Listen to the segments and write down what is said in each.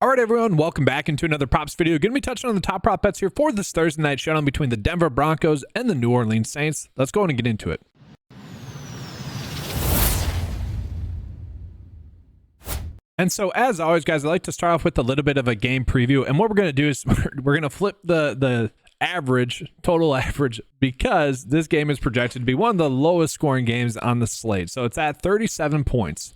All right, everyone, welcome back into another props video. Going to be touching on the top prop bets here for this Thursday night showdown between the Denver Broncos and the New Orleans Saints. Let's go on and get into it. And so, as always, guys, I like to start off with a little bit of a game preview. And what we're going to do is we're going to flip the total average, because this game is projected to be one of the lowest scoring games on the slate. So it's at 37 points.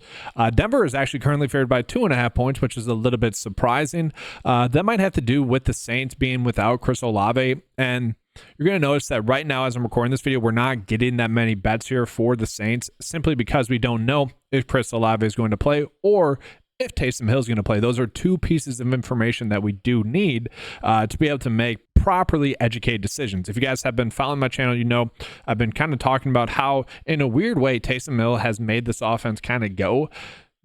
Denver is actually currently favored by 2.5 points, which is a little bit surprising. That might have to do with the Saints being without Chris Olave. And you're going to notice that right now, as I'm recording this video, we're not getting that many bets here for the Saints, simply because we don't know if Chris Olave is going to play or if Taysom Hill is going to play. Those are two pieces of information that we do need to be able to make properly educated decisions. If you guys have been following my channel, you know I've been kind of talking about how, in a weird way, Taysom Hill has made this offense kind of go.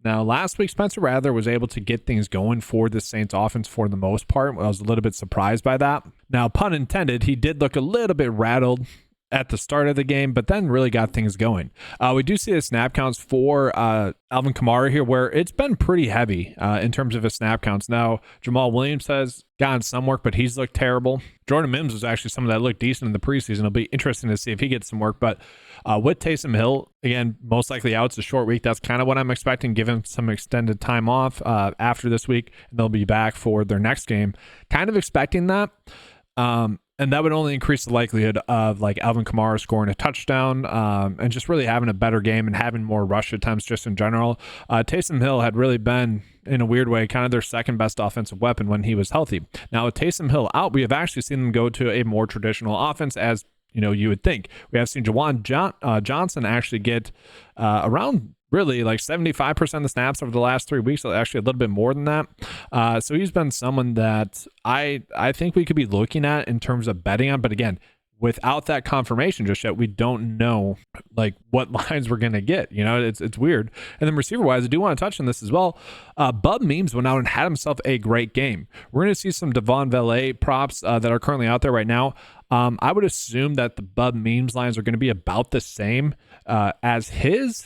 Now, last week, Spencer Rattler was able to get things going for the Saints offense for the most part. I was a little bit surprised by that. Now, pun intended, he did look a little bit rattled at the start of the game, but then really got things going. We do see the snap counts for Alvin Kamara here, where it's been pretty heavy in terms of his snap counts. Now, Jamal Williams has gotten some work, but he's looked terrible. Jordan Mims was actually someone that looked decent in the preseason. It'll be interesting to see if he gets some work. But with Taysom Hill, again, most likely out. It's a short week. That's kind of what I'm expecting. Give him some extended time off after this week, and they'll be back for their next game. Kind of expecting that. And that would only increase the likelihood of like Alvin Kamara scoring a touchdown and just really having a better game and having more rush attempts just in general. Taysom Hill had really been, in a weird way, kind of their second best offensive weapon when he was healthy. Now, with Taysom Hill out, we have actually seen them go to a more traditional offense, as you know, you would think. We have seen Juwan Johnson actually get around really like 75% of the snaps over the last 3 weeks, actually a little bit more than that. So he's been someone that I think we could be looking at in terms of betting on. But again, without that confirmation just yet, we don't know like what lines we're going to get. You know, it's weird. And then receiver wise, I do want to touch on this as well. Bub Memes went out and had himself a great game. We're going to see some Devon Valet props that are currently out there right now. I would assume that the Bub Memes lines are going to be about the same as his,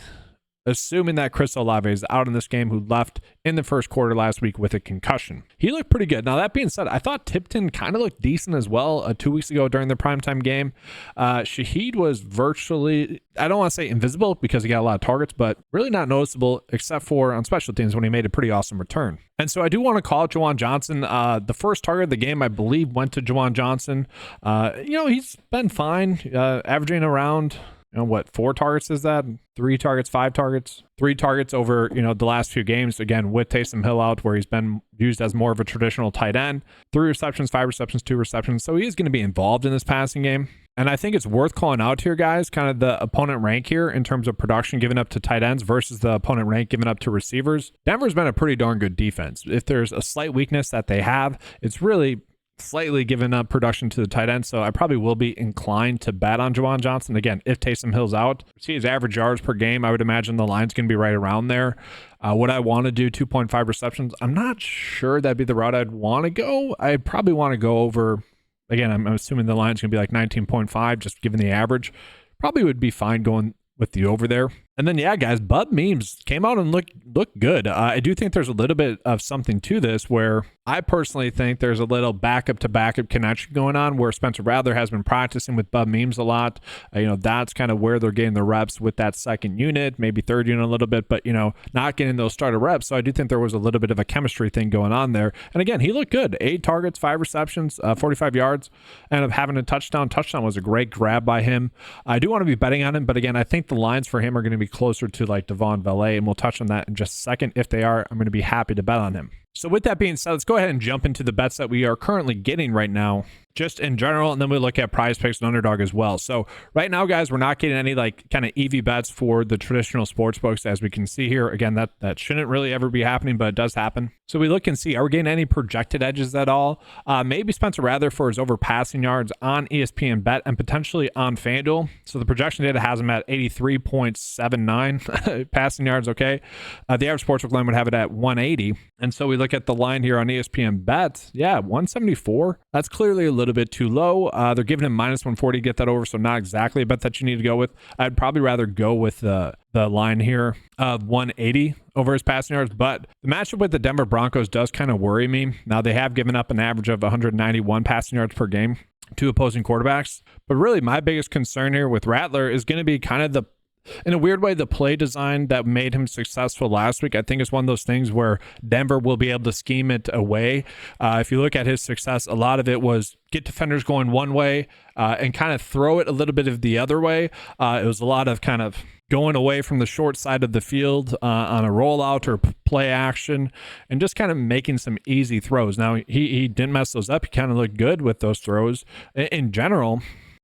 assuming that Chris Olave is out in this game, who left in the first quarter last week with a concussion. He looked pretty good. Now, that being said, I thought Tipton kind of looked decent as well 2 weeks ago during the primetime game. Shaheed was virtually, I don't want to say invisible because he got a lot of targets, but really not noticeable except for on special teams when he made a pretty awesome return. And so I do want to call out Juwan Johnson. The first target of the game, I believe, went to Juwan Johnson. He's been fine, averaging around, 4 targets is that? 3 targets, 5 targets? 3 targets over, the last few games, again, with Taysom Hill out, where he's been used as more of a traditional tight end. 3 receptions, 5 receptions, 2 receptions. So he is going to be involved in this passing game. And I think it's worth calling out here, guys, kind of the opponent rank here in terms of production given up to tight ends versus the opponent rank given up to receivers. Denver's been a pretty darn good defense. If there's a slight weakness that they have, it's really slightly given up production to the tight end, so I probably will be inclined to bet on Juwan Johnson. Again, if Taysom Hill's out, see his average yards per game, I would imagine the line's going to be right around there. Would I want to do 2.5 receptions? I'm not sure that'd be the route I'd want to go. I'd probably want to go over, again, I'm assuming the line's going to be like 19.5, just given the average. Probably would be fine going with the over there. And then, yeah, guys, Bub Memes came out and looked good. I do think there's a little bit of something to this, where I personally think there's a little backup to backup connection going on, where Spencer Rattler has been practicing with Bub Memes a lot. That's kind of where they're getting the reps with that second unit, maybe third unit a little bit, but, not getting those starter reps. So I do think there was a little bit of a chemistry thing going on there. And again, he looked good. 8 targets, 5 receptions, 45 yards, and having a touchdown. Touchdown was a great grab by him. I do want to be betting on him, but again, I think the lines for him are going to be closer to like Devon Valet, and we'll touch on that in just a second. If they are, I'm going to be happy to bet on him. So with that being said, let's go ahead and jump into the bets that we are currently getting right now, just in general, and then we look at PrizePicks and Underdog as well. So right now, guys, we're not getting any like kind of EV bets for the traditional sports books, as we can see here. Again, that shouldn't really ever be happening, but it does happen. So we look and see, are we getting any projected edges at all? Maybe Spencer Rattler for his over passing yards on ESPN Bet and potentially on FanDuel. So the projection data has him at 83.79 passing yards. Okay, the average sportsbook line would have it at 180, and so we look at the line here on ESPN Bet. Yeah, 174. That's clearly a little little bit too low. They're giving him minus 140 to get that over, so not exactly a bet that you need to go with. I'd probably rather go with the line here of 180 over his passing yards, but the matchup with the Denver Broncos does kind of worry me. Now, they have given up an average of 191 passing yards per game to opposing quarterbacks, but really my biggest concern here with Rattler is going to be kind of in a weird way, the play design that made him successful last week. I think it's one of those things where Denver will be able to scheme it away. If you look at his success, a lot of it was get defenders going one way and kind of throw it a little bit of the other way. It was a lot of kind of going away from the short side of the field on a rollout or play action and just kind of making some easy throws. Now, he didn't mess those up. He kind of looked good with those throws in general.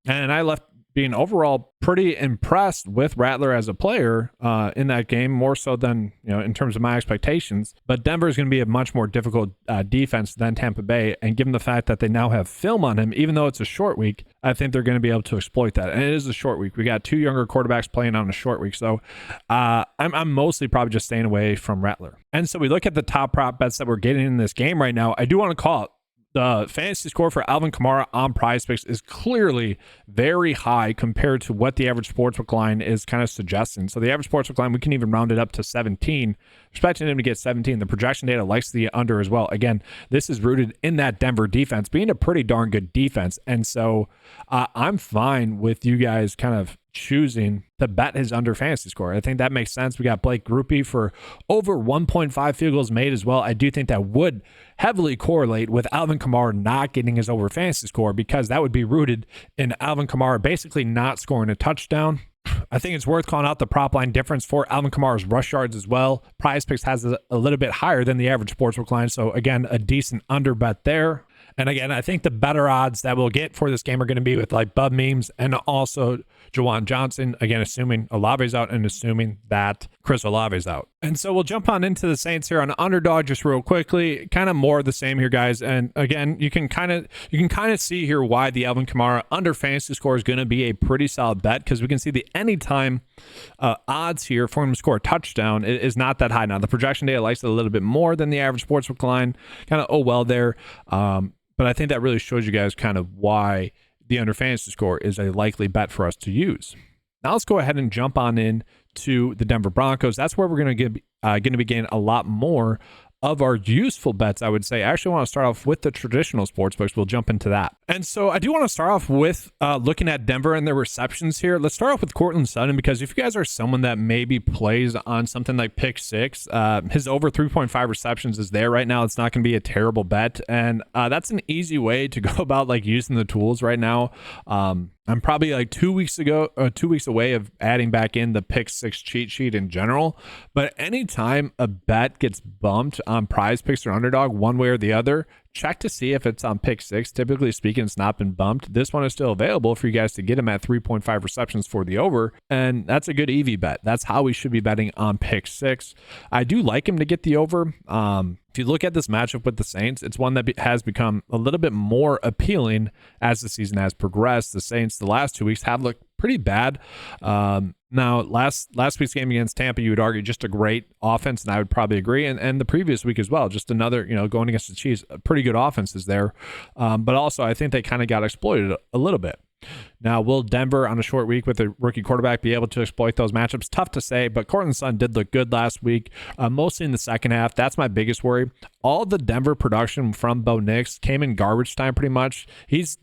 And I left being overall pretty impressed with Rattler as a player in that game, more so than, in terms of my expectations. But Denver is going to be a much more difficult defense than Tampa Bay. And given the fact that they now have film on him, even though it's a short week, I think they're going to be able to exploit that. And it is a short week. We got two younger quarterbacks playing on a short week. So I'm mostly probably just staying away from Rattler. And so we look at the top prop bets that we're getting in this game right now. I do want to call it. The fantasy score for Alvin Kamara on PrizePicks is clearly very high compared to what the average sportsbook line is kind of suggesting. So the average sportsbook line, we can even round it up to 17. Expecting him to get 17. The projection data likes the under as well. Again, this is rooted in that Denver defense being a pretty darn good defense. And so I'm fine with you guys kind of choosing to bet his under fantasy score. I think that makes sense. We got Blake Grupe for over 1.5 field goals made as well. I do think that would heavily correlate with Alvin Kamara not getting his over fantasy score, because that would be rooted in Alvin Kamara basically not scoring a touchdown. I think it's worth calling out the prop line difference for Alvin Kamara's rush yards as well. PrizePicks has a little bit higher than the average sportsbook line. So again, a decent under bet there. And again, I think the better odds that we'll get for this game are going to be with like Bub Memes and also Juwan Johnson. Again, assuming Olave's out and assuming that Chris Olave's out. And so we'll jump on into the Saints here on Underdog just real quickly. Kind of more of the same here, guys. And again, you can kind of see here why the Alvin Kamara under fantasy score is going to be a pretty solid bet, because we can see the anytime odds here for him to score a touchdown is not that high. Now, the projection data likes it a little bit more than the average sportsbook line. Kind of there. But I think that really shows you guys kind of why the under fantasy score is a likely bet for us to use. Now let's go ahead and jump on in to the Denver Broncos. That's where we're going to be getting a lot more of our useful bets, I would say. I actually want to start off with the traditional sports books. We'll jump into that. And so I do want to start off with looking at Denver and their receptions here. Let's start off with Courtland Sutton, because if you guys are someone that maybe plays on something like pick six, his over 3.5 receptions is there right now. It's not going to be a terrible bet. And that's an easy way to go about like using the tools right now. I'm probably like 2 weeks away of adding back in the pick six cheat sheet in general. But anytime a bet gets bumped on PrizePicks or Underdog one way or the other, check to see if it's on pick six. Typically speaking, it's not been bumped. This one is still available for you guys to get him at 3.5 receptions for the over. And that's a good EV bet. That's how we should be betting on pick six. I do like him to get the over. If you look at this matchup with the Saints, it's one that has become a little bit more appealing as the season has progressed. The Saints, the last 2 weeks, have looked pretty bad. Now, last week's game against Tampa, you would argue just a great offense, and I would probably agree. And the previous week as well, just another, going against the Chiefs, pretty good offenses there. But also, I think they kind of got exploited a little bit. Now, will Denver on a short week with a rookie quarterback be able to exploit those matchups? Tough to say, but Courtland Sutton did look good last week, mostly in the second half. That's my biggest worry. All the Denver production from Bo Nix came in garbage time pretty much. He's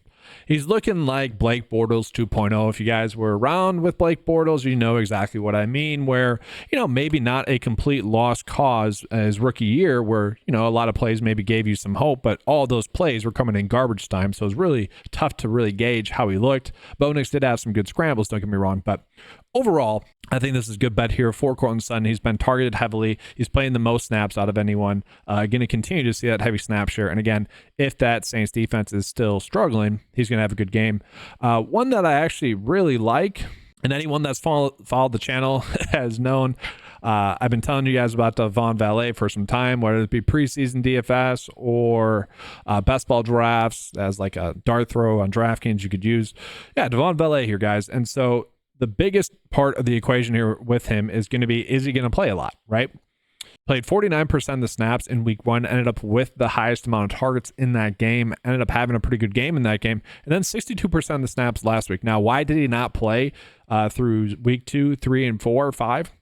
looking like Blake Bortles 2.0. If you guys were around with Blake Bortles, you know exactly what I mean, where, maybe not a complete lost cause as rookie year where, a lot of plays maybe gave you some hope, but all those plays were coming in garbage time. So it was really tough to really gauge how he looked. Bo Nix did have some good scrambles, don't get me wrong, but overall, I think this is a good bet here for Courtland Sutton. He's been targeted heavily. He's playing the most snaps out of anyone. Going to continue to see that heavy snap share. And again, if that Saints defense is still struggling, he's going to have a good game. One that I actually really like, and anyone that's followed the channel has known, I've been telling you guys about Devon Valet for some time, whether it be preseason DFS or best ball drafts as like a dart throw on DraftKings you could use. Yeah, Devon Valet here, guys. And so the biggest part of the equation here with him is going to be, is he going to play a lot, right? Played 49% of the snaps in week 1, ended up with the highest amount of targets in that game, ended up having a pretty good game in that game, and then 62% of the snaps last week. Now, why did he not play through week 2, 3, and 4, 5?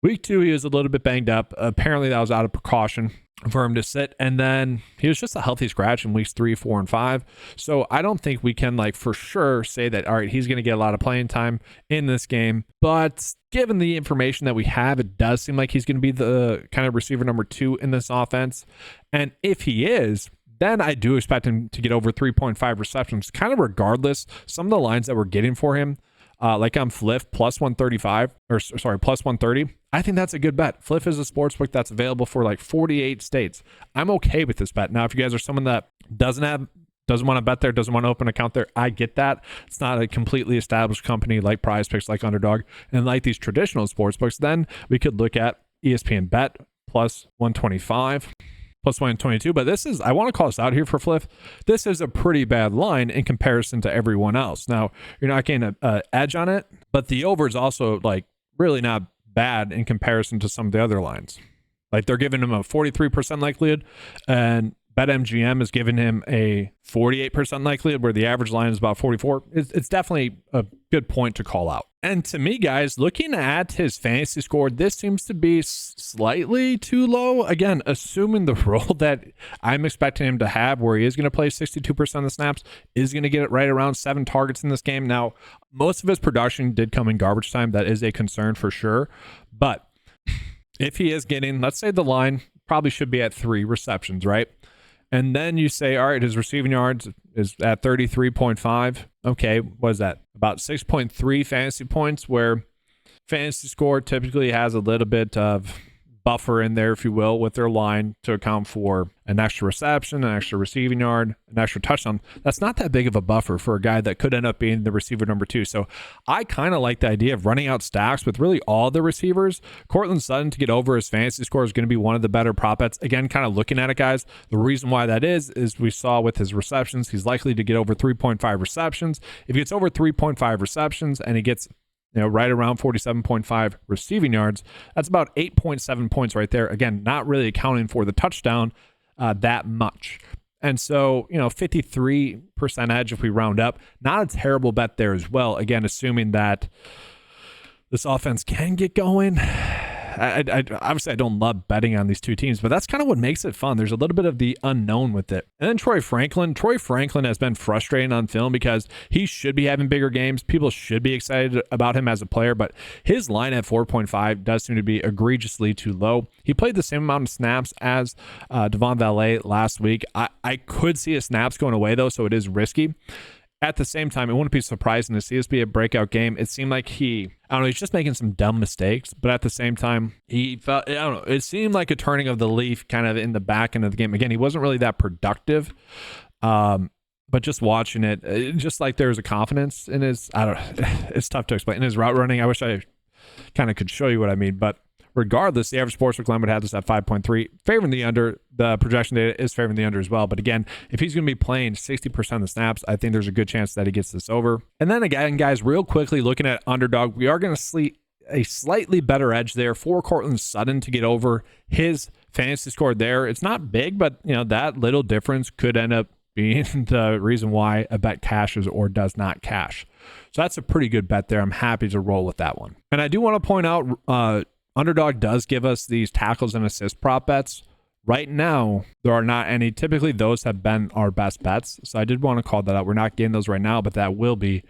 Week 2, he was a little bit banged up. Apparently, that was out of precaution for him to sit, and then he was just a healthy scratch in weeks 3, 4, and 5. So I don't think we can for sure say that, all right, he's going to get a lot of playing time in this game. But given the information that we have, it does seem like he's going to be the kind of receiver number 2 in this offense. And if he is, then I do expect him to get over 3.5 receptions, kind of regardless. Some of the lines that we're getting for him, like on Fliff, plus 135, or sorry, plus 130. I think that's a good bet. Fliff is a sportsbook that's available for 48 states. I'm okay with this bet. Now, if you guys are someone that doesn't want to bet there, doesn't want to open an account there, I get that. It's not a completely established company like PrizePicks, like Underdog, and like these traditional sportsbooks. Then we could look at ESPN Bet plus 125. Plus 122, but I want to call this out here for Fliff. This is a pretty bad line in comparison to everyone else. Now, you're not getting an edge on it, but the over is also really not bad in comparison to some of the other lines. They're giving him a 43% likelihood, and BetMGM is giving him a 48% likelihood, where the average line is about 44. It's definitely a good point to call out. And to me, guys, looking at his fantasy score, this seems to be slightly too low. Again, assuming the role that I'm expecting him to have, where he is going to play 62% of the snaps, is going to get it right around 7 targets in this game. Now, most of his production did come in garbage time. That is a concern for sure. But if he is getting, let's say the line probably should be at 3 receptions, right? And then you say, all right, his receiving yards is at 33.5. Okay, what is that? About 6.3 fantasy points, where fantasy score typically has a little bit of buffer in there, if you will, with their line to account for an extra reception, an extra receiving yard, an extra touchdown. That's not that big of a buffer for a guy that could end up being the receiver number 2. So I kind of like the idea of running out stacks with really all the receivers. Courtland Sutton to get over his fantasy score is going to be one of the better prop bets. Again, kind of looking at it, guys, the reason why that is we saw with his receptions, he's likely to get over 3.5 receptions. If he gets over 3.5 receptions and he gets right around 47.5 receiving yards, that's about 8.7 points right there. Again, not really accounting for the touchdown that much. And so, 53% edge if we round up, not a terrible bet there as well. Again, assuming that this offense can get going. I obviously I don't love betting on these two teams, but that's kind of what makes it fun. There's a little bit of the unknown with it. And then Troy Franklin has been frustrating on film because he should be having bigger games. People should be excited about him as a player, but his line at 4.5 does seem to be egregiously too low. He played the same amount of snaps as Devon Valet last week. I could see his snaps going away though, so it is risky. At the same time, it wouldn't be surprising to see this be a breakout game. It seemed like he's just making some dumb mistakes, but at the same time, it seemed like a turning of the leaf kind of in the back end of the game. Again, he wasn't really that productive, but just watching it, just like there's a confidence in his, it's tough to explain. In his route running, I wish I kind of could show you what I mean, but regardless, the average sportsbook line would have this at 5.3, favoring the under. The projection data is favoring the under as well. But again, if he's going to be playing 60% of the snaps, I think there's a good chance that he gets this over. And then again, guys, real quickly looking at Underdog, we are going to see a slightly better edge there for Courtland Sutton to get over his fantasy score there. It's not big, but that little difference could end up being the reason why a bet cashes or does not cash. So that's a pretty good bet there. I'm happy to roll with that one. And I do want to point out, Underdog does give us these tackles and assist prop bets. Right now, there are not any. Typically, those have been our best bets. So I did want to call that out. We're not getting those right now, but that will be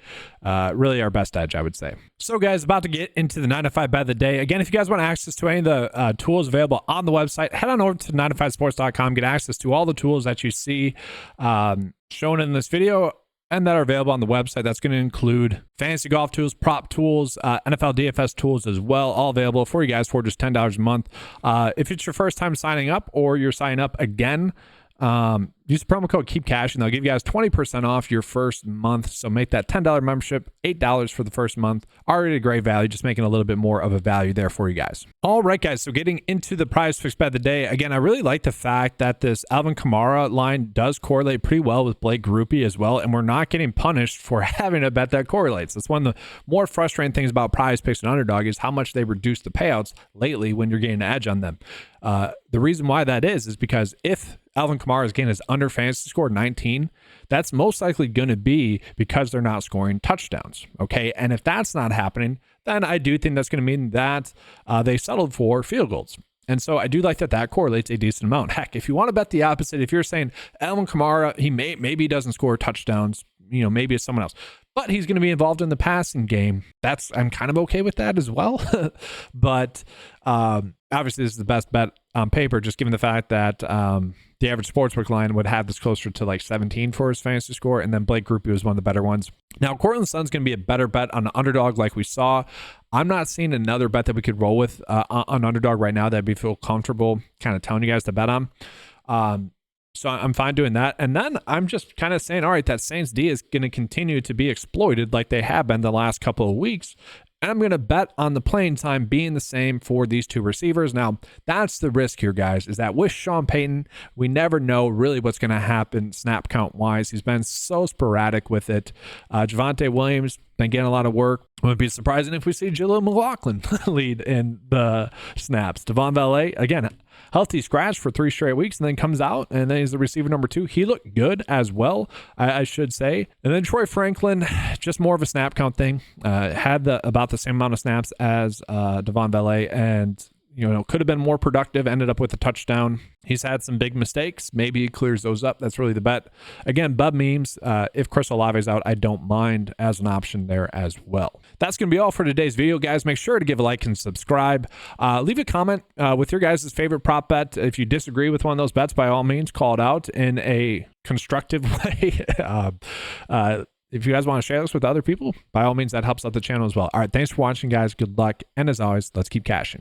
really our best edge, I would say. So, guys, about to get into the 9 to 5 bet of the day. Again, if you guys want access to any of the tools available on the website, head on over to 9to5sports.com. Get access to all the tools that you see shown in this video and that are available on the website. That's going to include fantasy golf tools, prop tools, NFL DFS tools as well, all available for you guys for just $10 a month. If it's your first time signing up or you're signing up again, use the promo code Keep Cashing. They'll give you guys 20% off your first month. So make that $10 membership $8 for the first month. Already a great value, just making a little bit more of a value there for you guys. All right, guys. So getting into the prize fix bet of the day. Again, I really like the fact that this Alvin Kamara line does correlate pretty well with Blake Grupe as well. And we're not getting punished for having a bet that correlates. That's one of the more frustrating things about prize picks and underdog is how much they reduce the payouts lately when you're getting an edge on them. The reason why that is because if Alvin Kamara's game is under fantasy score 19, that's most likely going to be because they're not scoring touchdowns. Okay. And if that's not happening, then I do think that's going to mean that they settled for field goals. And so I do like that correlates a decent amount. Heck, if you want to bet the opposite, if you're saying Alvin Kamara, maybe he doesn't score touchdowns, maybe it's someone else, but he's going to be involved in the passing game. I'm kind of okay with that as well. But obviously this is the best bet on paper, just given the fact that the average sportsbook line would have this closer to like 17 for his fantasy score. And then Blake Grupe was one of the better ones. Now, Cortland Sutton's going to be a better bet on the underdog like we saw. I'm not seeing another bet that we could roll with on underdog right now that we feel comfortable kind of telling you guys to bet on. So I'm fine doing that. And then I'm just kind of saying, all right, that Saints D is going to continue to be exploited like they have been the last couple of weeks. And I'm going to bet on the playing time being the same for these two receivers. Now, that's the risk here, guys, is that with Sean Payton, we never know really what's going to happen snap count wise. He's been so sporadic with it. Javonte Williams been getting a lot of work. It wouldn't be surprising if we see Jaleel McLaughlin lead in the snaps. Devon Valet, again, healthy scratch for 3 straight weeks and then comes out and then he's the receiver number 2. He looked good as well, I should say. And then Troy Franklin, just more of a snap count thing. Had about the same amount of snaps as Devon Valet and could have been more productive, ended up with a touchdown. He's had some big mistakes. Maybe he clears those up. That's really the bet. Again, Bub Memes, if Chris Olave's out, I don't mind as an option there as well. That's going to be all for today's video, guys. Make sure to give a like and subscribe. Leave a comment with your guys' favorite prop bet. If you disagree with one of those bets, by all means, call it out in a constructive way. If you guys want to share this with other people, by all means, that helps out the channel as well. All right, thanks for watching, guys. Good luck. And as always, let's keep cashing.